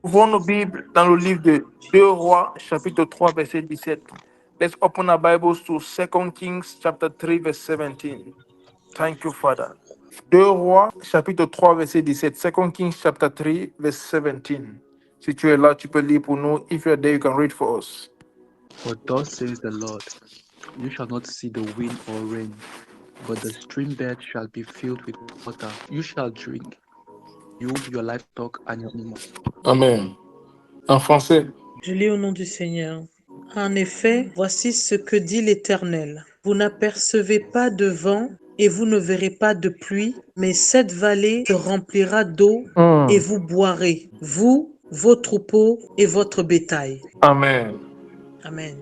Ouvrons nos Bibles dans le livre de 2 Rois, chapitre 3, verset 17. Let's open our Bibles to 2 Kings, chapter 3, verse 17. Thank you, Father. 2 Rois, chapitre 3, verset 17. 2 Kings, chapter 3, verse 17. Si tu es là, tu peux lire pour nous. If you're there, you can read for us. For thus says the Lord, you shall not see the wind or rain, but the stream bed shall be filled with water. You shall drink, you, your livestock, and your animals. Amen. En français. Je lis au nom du Seigneur. En effet, voici ce que dit l'Éternel. Vous n'apercevez pas de vent et vous ne verrez pas de pluie, mais cette vallée se remplira d'eau et vous boirez, vous, vos troupeaux et votre bétail. Amen. Amen.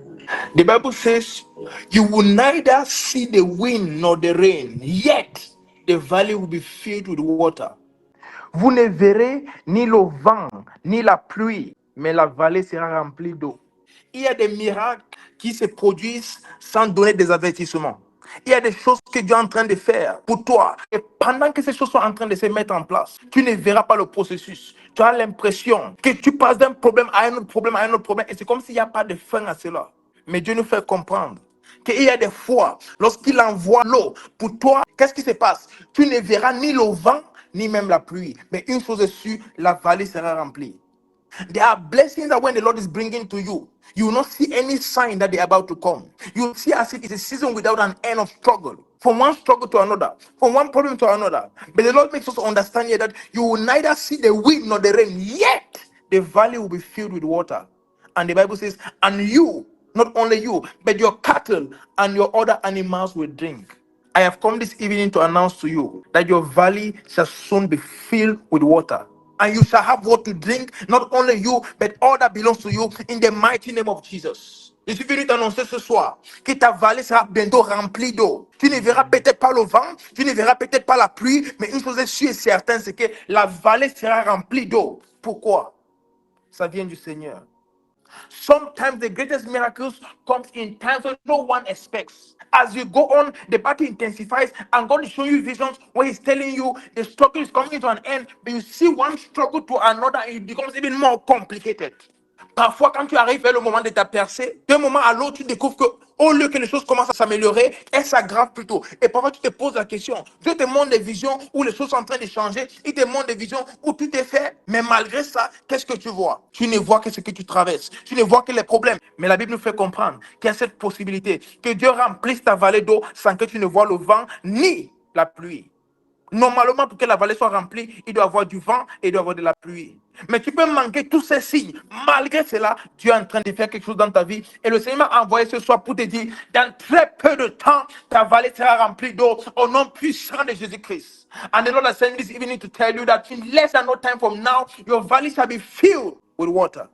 The Bible says, you will neither see the wind nor the rain, yet the valley will be filled with water. Vous ne verrez ni le vent, ni la pluie, mais la vallée sera remplie d'eau. Il y a des miracles qui se produisent sans donner des avertissements. Il y a des choses que Dieu est en train de faire pour toi. Et pendant que ces choses sont en train de se mettre en place, tu ne verras pas le processus. Tu as l'impression que tu passes d'un problème à un autre problème à un autre problème. Et c'est comme s'il n'y a pas de fin à cela. Mais Dieu nous fait comprendre qu'il y a des fois, lorsqu'il envoie l'eau pour toi, qu'est-ce qui se passe? Tu ne verras ni le vent, ni même la pluie. Mais une chose est sûre, la vallée sera remplie. There are blessings that when the Lord is bringing to you, you will not see any sign that they're about to come. You will see as if it's a season without an end of struggle. From one struggle to another, from one problem to another. But the Lord makes us understand here that you will neither see the wind nor the rain, yet the valley will be filled with water. And the Bible says, and you, not only you, but your cattle and your other animals will drink. I have come this evening to announce to you that your valley shall soon be filled with water. And you shall have what to drink, not only you, but all that belongs to you, in the mighty name of Jesus. Je suis venu t'annoncer ce soir que ta vallée sera bientôt remplie d'eau. Tu ne verras peut-être pas le vent, tu ne verras peut-être pas la pluie, mais une chose est sûre et certaine, c'est que la vallée sera remplie d'eau. Pourquoi? Ça vient du Seigneur. Sometimes the greatest miracles comes in times when no one expects. As you go on, the battle intensifies, and God is showing you visions where He's telling you the struggle is coming to an end, but you see one struggle to another, and it becomes even more complicated. Parfois, quand tu arrives vers le moment de ta percée, d'un moment à l'autre, tu découvres que au lieu que les choses commencent à s'améliorer, elles s'aggravent plutôt. Et parfois, tu te poses la question. Dieu te montre des visions où les choses sont en train de changer. Il te montre des visions où tout est fait. Mais malgré ça, qu'est-ce que tu vois? Tu ne vois que ce que tu traverses. Tu ne vois que les problèmes. Mais la Bible nous fait comprendre qu'il y a cette possibilité que Dieu remplisse ta vallée d'eau sans que tu ne vois le vent ni la pluie. Normalement, pour que la vallée soit remplie, il doit y avoir du vent et il doit y avoir de la pluie. Mais tu peux manquer tous ces signes. Malgré cela, Dieu est en train de faire quelque chose dans ta vie. Et le Seigneur m'a envoyé ce soir pour te dire, dans très peu de temps, ta vallée sera remplie d'eau au nom puissant de Jésus-Christ. And the Lord has sent me this evening to tell you that in less than no time from now, your valley shall be filled with water.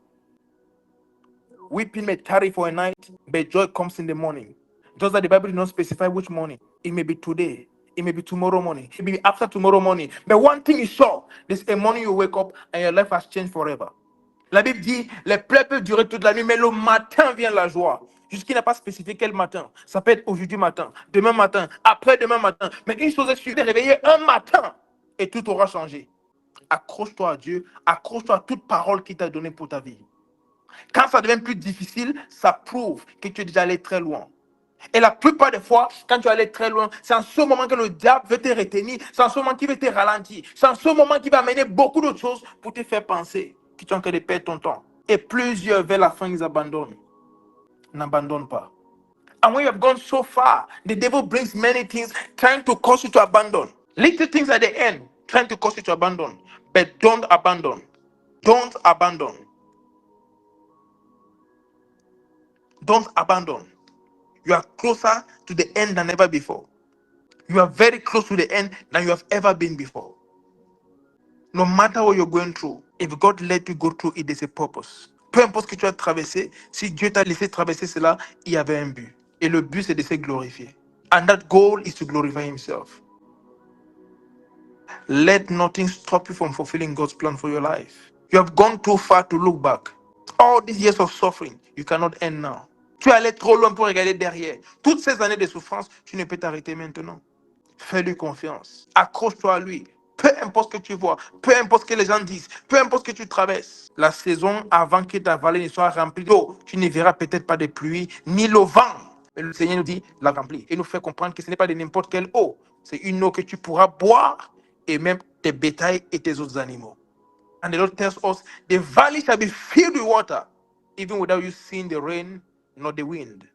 Weeping may tarry for a night, but joy comes in the morning. Just that the Bible did not specify which morning. It may be today. It may be tomorrow morning. It may be after tomorrow morning. But one thing is sure. There's a morning you wake up and your life has changed forever. La Bible dit, les plaies peuvent durer toute la nuit, mais le matin vient la joie. Jusqu'il n'a pas spécifié quel matin. Ça peut être aujourd'hui matin, demain matin, après-demain matin. Mais une chose est sûre, tu es réveillé un matin et tout aura changé. Accroche-toi à Dieu, accroche-toi à toute parole qu'il t'a donnée pour ta vie. Quand ça devient plus difficile, ça prouve que tu es déjà allé très loin. Et la plupart des fois, quand tu es allé très loin, c'est en ce moment que le diable veut te retenir, c'est en ce moment qu'il veut te ralentir, c'est en ce moment qu'il va amener beaucoup d'autres choses pour te faire penser que tu es en train de perdre ton temps. Et plusieurs, vers la fin, ils abandonnent. N'abandonne pas. And when you have gone so far, the devil brings many things trying to cause you to abandon. Little things at the end trying to cause you to abandon. But don't abandon. Don't abandon. Don't abandon. You are closer to the end than ever before. You are very close to the end than you have ever been before. No matter what you're going through, if God let you go through it, there's a purpose. Peu importe ce que tu as traversé, si Dieu t'a laissé traverser cela, il y avait un but. Et le but, c'est de se glorifier. And that goal is to glorify Himself. Let nothing stop you from fulfilling God's plan for your life. You have gone too far to look back. All these years of suffering, you cannot end now. Tu es allé trop loin pour regarder derrière. Toutes ces années de souffrance, tu ne peux t'arrêter maintenant. Fais-lui confiance. Accroche-toi à lui. Peu importe ce que tu vois, peu importe ce que les gens disent, peu importe ce que tu traverses. La saison avant que ta vallée ne soit remplie d'eau, tu ne verras peut-être pas de pluie ni le vent. Mais le Seigneur nous dit la remplir et nous fait comprendre que ce n'est pas de n'importe quelle eau. C'est une eau que tu pourras boire et même tes bétails et tes autres animaux. And the Lord tells us, the valley shall be filled with water, even without you seeing the rain nor the wind.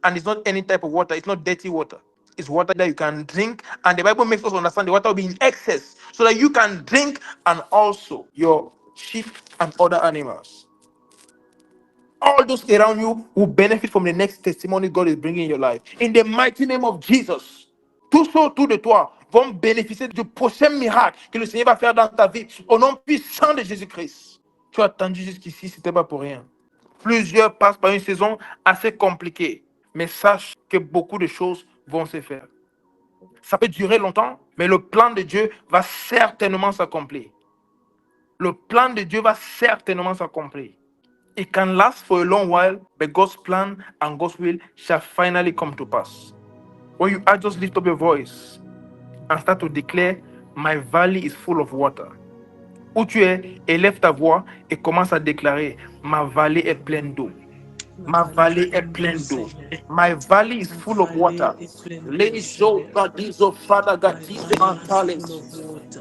And it's not any type of water, it's not dirty water. It's water that you can drink. And the Bible makes us understand the water will be in excess so that you can drink and also your sheep and other animals. All those around you will benefit from the next testimony God is bringing in your life. In the mighty name of Jesus. Tous ceux autour de toi vont bénéficier du prochain miracle que le Seigneur va faire dans ta vie au nom puissant de Jésus-Christ. Tu as attendu jusqu'ici, c'était pas pour rien. Plusieurs passent par une saison assez compliquée, mais sache que beaucoup de choses vont se faire. Ça peut durer longtemps, mais le plan de Dieu va certainement s'accomplir. Le plan de Dieu va certainement s'accomplir. It can last for a long while, but God's plan and God's will shall finally come to pass. When you just lift up your voice and start to declare, my valley is full of water. Où tu es, élève ta voix et commence à déclarer, ma vallée est pleine d'eau. Ma vallée est pleine d'eau. My valley is full of water. Les eaux badizo fadagatize mentales.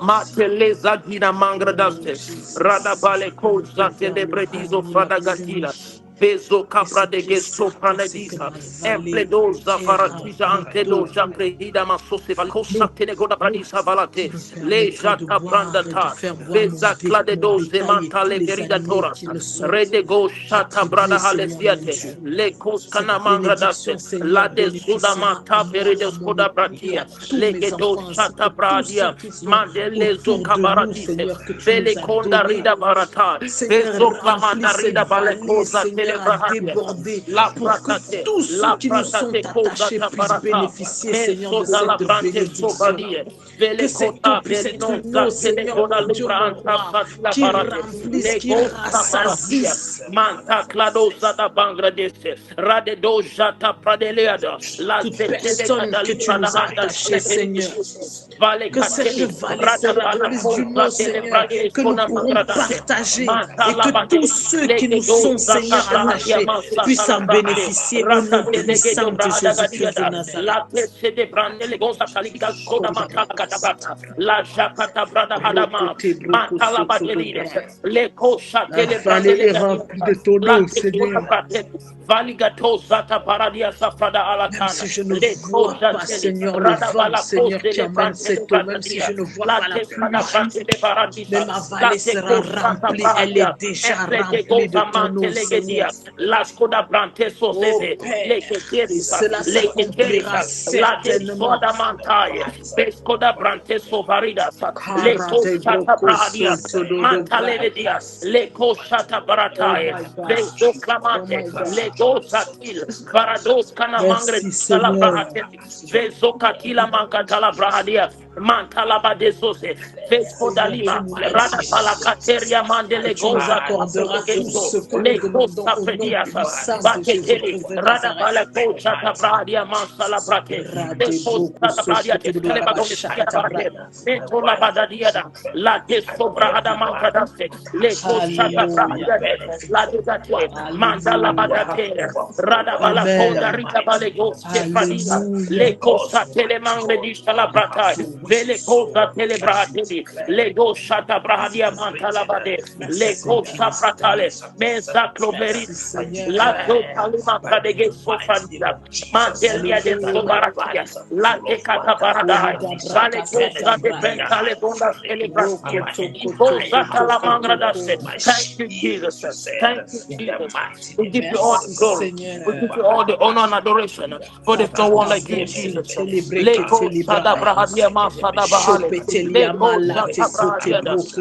Mateleza dina mangradaste. Radabale koza telebredizo fadagatila. Bezo capra de gesto planedisa. Empledoza faratisa antedoja prehida masose valcosa tenegoda pradisa valate. Le jata brandata. Beza cladedos de mantale veridatora. Redego shata brada halesiate. Le coscana mangradaste. La de sudamata perides coda bratia. Le gedo shata bradia. Mandelezo cabaratise. Vele conda rida barata. Bezo clamanda rida balecosa. Déborder pour que tous ceux qui nous sont attachés puissent bénéficier, Seigneur, de cette bénédiction. Que cette eau puisse être une eau, Seigneur, mon Dieu, mon roi, qui remplisse, qui rassasisse. Toute personne que tu nous as attachée, Seigneur, que cette vallée se remplisse d'une eau, Seigneur, que nous pourrons partager et que tous ceux qui nous sont, Seigneur, attachés puissent en bénéficier au nom puissant de Jésus-Christ de Nazareth. La vallée est remplie de ton eau, Seigneur. Même si je ne vois pas, Seigneur, le vent, Seigneur, qui amène cette eau, même si je ne vois pas la pluie, mais ma vallée sera remplie, elle est déjà remplie de ton eau, Seigneur. Oh Père, et cela s'accomplira certainement. Merci, Seigneur. Mantalaba de Sose, Vesco Dalima, Rada Palacateria Mandele Goza, Le Costa Fredias, Baketeri, Rada Palacocha Tabradia Mansala Brate, the Costa Bradia, Etola Badadiada, La Desobrada Mancadaste, Le Costa Bradia, La Degate, Mandala Badate, Rada Palacoda Rita Balego, Stefania, Le Costa Telemangre di Salabrata. Vele cosa telebrati, le go shata brahadia mantalabade, le go shapratale, mesa cloveri, la do talima kadege sofandida, mantelia de sobaratia, la de catabarada, vale cosa de pentale bonda celebratia, cosa la mangradaste. Thank you, Jesus. Thank you, Jesus. We give you all the glory. We give you all the honor and adoration for there's no one like you, Jesus. Le go shata brahadia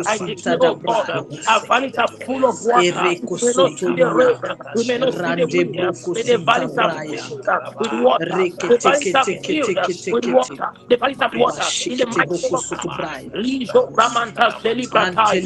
I declare, oh God, our valleys are full of water. We may not see the river, we may not see the wind, but the valleys are filled with water. The valleys are filled with water. The valleys are water. In the mighty name of God, Lijo Ramanta Celibratai,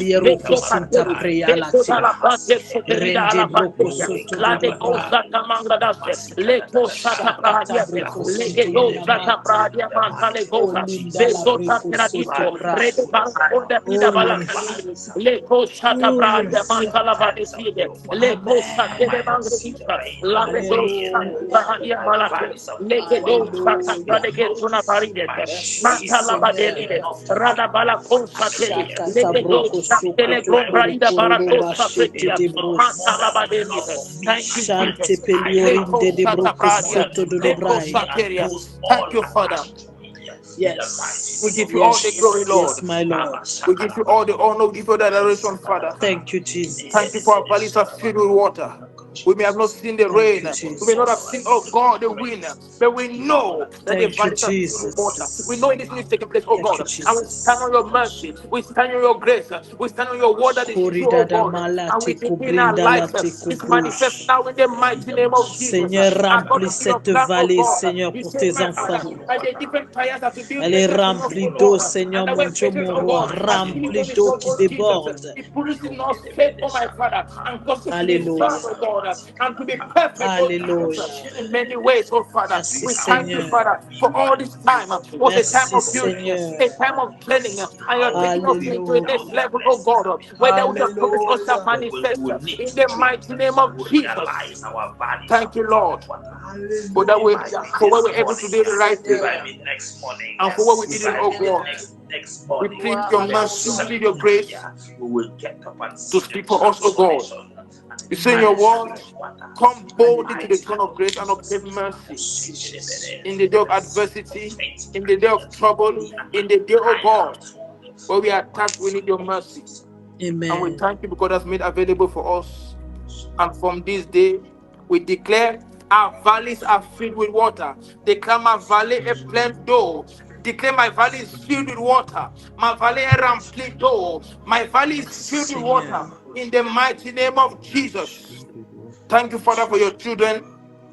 La de Cosata Mangradaste, Le Cosata Pradia, Le Cosata Pradia Mantale Goza. Talabreko Resources, Sotobra. Rede Bala, Onda Vida Oh Bala, yes. Leko Shata Oh Branda, yes. Mantala Badeside, Leko Shate de Amen. Mangrisa, Labedo Shata Hallelujah. Bahadia Malate, Lekedo Shata Hallelujah. Pradegetuna Paride, Merci Mantala Seigneur. Badelide, Rada Bala Konsate, Shakata Lekedo broko Shatele sokoto koro Grombraida koro do Barakosa bashete Fredia, de bros. Mantala Badelide. Thank you, Shante Jesus. peliorin Leko de Shata broko Pradia, soto do Leko brai. Shateria. Thank you, Father. We Yes. give you all the glory, Yes. Lord. Yes, my Lord. We give you all the honor, we give you all the adoration, Father. Thank you, Thank you Jesus. for our valleys are filled with water. We may have not seen the Thank rain, you, we may not have Jesus. seen, oh God, the wind, but we know that the Thank you, valleys are filled with water. We Jesus. know it is taking place, oh Thank God, you, and we stand Jesus. on your mercy, we stand on your grace, we stand on your word that is true, oh Koridada God, and we malate declare our kubrindala life te is manifest kubrush. now in the mighty name of Jesus. Seigneur, According remplis to your cette plan, oh vallée, God, Seigneur, you pour say, tes my Father, enfants. and the different tires have to build Elle est patience in us, remplie oh d'eau, God, and Seigneur that mon when Dieu, patience, mon oh roi, God, has seen remplie them in d'eau your qui Lord Jesus, déborde. it produces in us faith, oh my Father, and causes us to be firm, Alléluia. oh God, and to be perfect, oh Alléluia. Jesus, in many ways, oh Father. Merci We thank you, Seigneur. Father, for all this time. Was a time Merci of building, Seigneur. a time of training, and you're taking us into a next Alléluia. level, oh God, where there will be a promise us to Alléluia. manifest in the mighty name of Jesus. Thank you, Lord, for that way, Alléluia. for what we're able to do the right thing, Seigneur. and for what we Merci didn't, oh Seigneur. God. We plead Gloire your à ton mercy, we nom. plead your grace to speak for us, oh God. You say in your word, come boldly to the throne of grace and obtain mercy Merci Jésus. in the day of adversity, in the day of trouble, in the day, oh God, where we are attacked, we need your mercy. And we Amen. thank you because that's made available for us. And from this day, we declare our valleys are filled with water. Declare my valley a plain door. Declare my valley is filled with water. My valley a rempli door. My valley is Merci filled with water. Seigneur. In the mighty name of Jesus. Thank you, Father, for your children.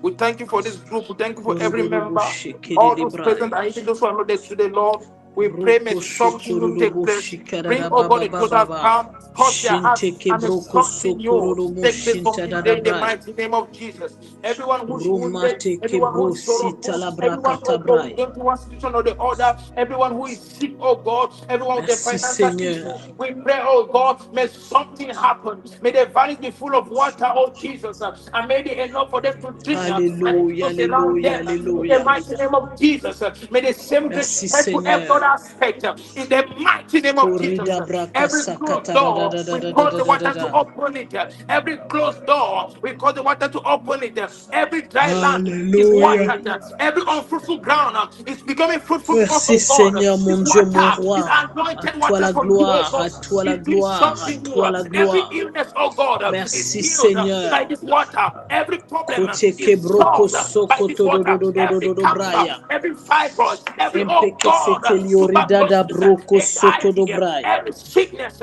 We thank you for this group. We thank you for every Korodobo member. shekere All de those present brai. and even those who are not there today, Lord. We pray may Broko something new take sokorodobo place. shikara Bring, da oh ba God, ba a ba ba total ba. calm, touch their hearts, Shinte ke and may broko something new sokorodobo take place from shinta this da day da in the brai. mighty name of Jesus. Everyone who's wounded, Romate ke everyone who bro is sita sorrowful, la everyone, brakata oh God, who's brai. going through one situation or the other, everyone who is sick, oh God, everyone with the Merci financial Seigneur. issue, we pray, oh God, may something happen. May the valleys be full of water, oh Jesus, and may it enough for them to drink, and it Alléluia, goes around alléluia, them in the alléluia. mighty name of Jesus. May the same grace Merci spread to every Seigneur. other aspect in the mighty name of Jesus. Korida braka Every closed sakata da da door, da da we da da cause da the da da water to da. open it. Every closed door, we cause the water to open it. Every dry land is Alléluia. watered. Every unfruitful ground is becoming fruitful for us, Merci oh God. Seigneur, This mon Dieu, mon water is roi. À anointed toi water la from you, oh gloire, God. à toi la It brings gloire, à something new. toi la Every gloire. illness, oh God, is Merci healed Seigneur. by this water. Every problem Kote is kebroko solved by this sokoto do do water. do do do Every do do cancer, braya. every fibroid, every, oh Empeke God, seteliorida tuberculosis, broko soto do HIV, braya. every sickness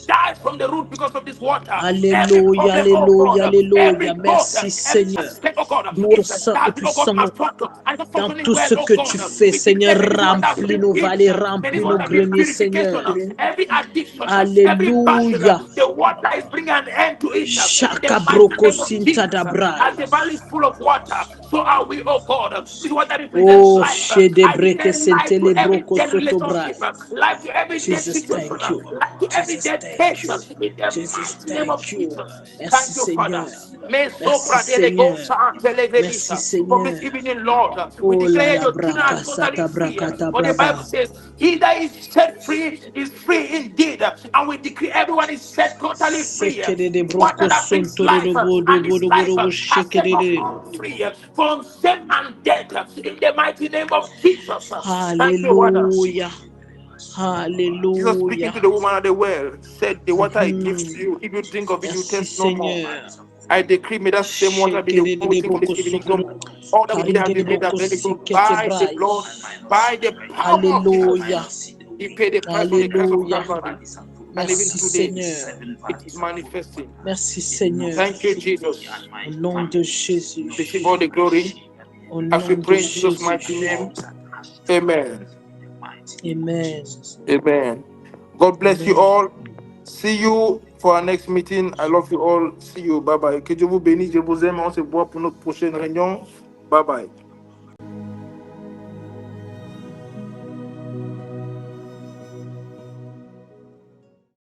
dies from the root because of this water. Every Alléluia, problem, oh alléluia, God, every alléluia. growth, Merci every Seigneur. aspect, oh God, Gloire au is Saint et that, oh God, puissant malfunctioned and not dans functioning tout well, ce oh que tu God. fais, We Seigneur. declare, may this water Remplis bring nos healing, vallées, may this remplis nos water bring greniers, purification, Seigneur. every addiction, every battle, Alléluia. the water is bringing an end to it in the Shaka mighty broko name of sinta Jesus. da As brai. the valley is full of water, so are we, oh God. This water represents Oh, life. shede I breke declare life to sentele every broko dead soto relationship, brai. life to every dead Jesus, situation, thank you. life to every Jesus, dead thank case you. in the Jesus, mighty name of thank you. Jesus. Merci Thank you, Father. Seigneur. May Merci sopra dele go Seigneur. sa Merci telegresa. From this Seigneur. evening, Lord, we Oh là declare la your children are braka totally sata free. brakata For the Bible braba. says, he that is set free is free indeed. And we decree everyone is set totally free. Sekede de Water broko that brings sonto do life, do bodo and this bodo life bodo bo has set shekede us de. all free from sin and death in the mighty name of Jesus. Thank you, Father. Hallelujah. Jesus speaking Hallelujah. to the woman at the well said, the water I give to Mhm. you, if you drink of it, you Merci taste no more. Seigneur. I decree, may that same water be the Shekede one we de take from this broko evening. sokoro. All that we need has Karinde de been made broko available sikete by the brai. blood, by the power of Jesus. Alléluia. He paid the price on the cross of Alléluia. Calvary. And even Merci today, Seigneur. it is manifesting. Merci Seigneur. Thank you, Jesus. Au nom de Receive Jésus. all the glory Au as we nom de pray in Jesus' mighty Jésus. name. Amen. Amen. Amen. God bless you Amen. all. See you for our next meeting. I love you all. See you. Bye bye. Que Dieu vous bénisse. Je vous aime. On se voit pour notre prochaine réunion. Bye bye.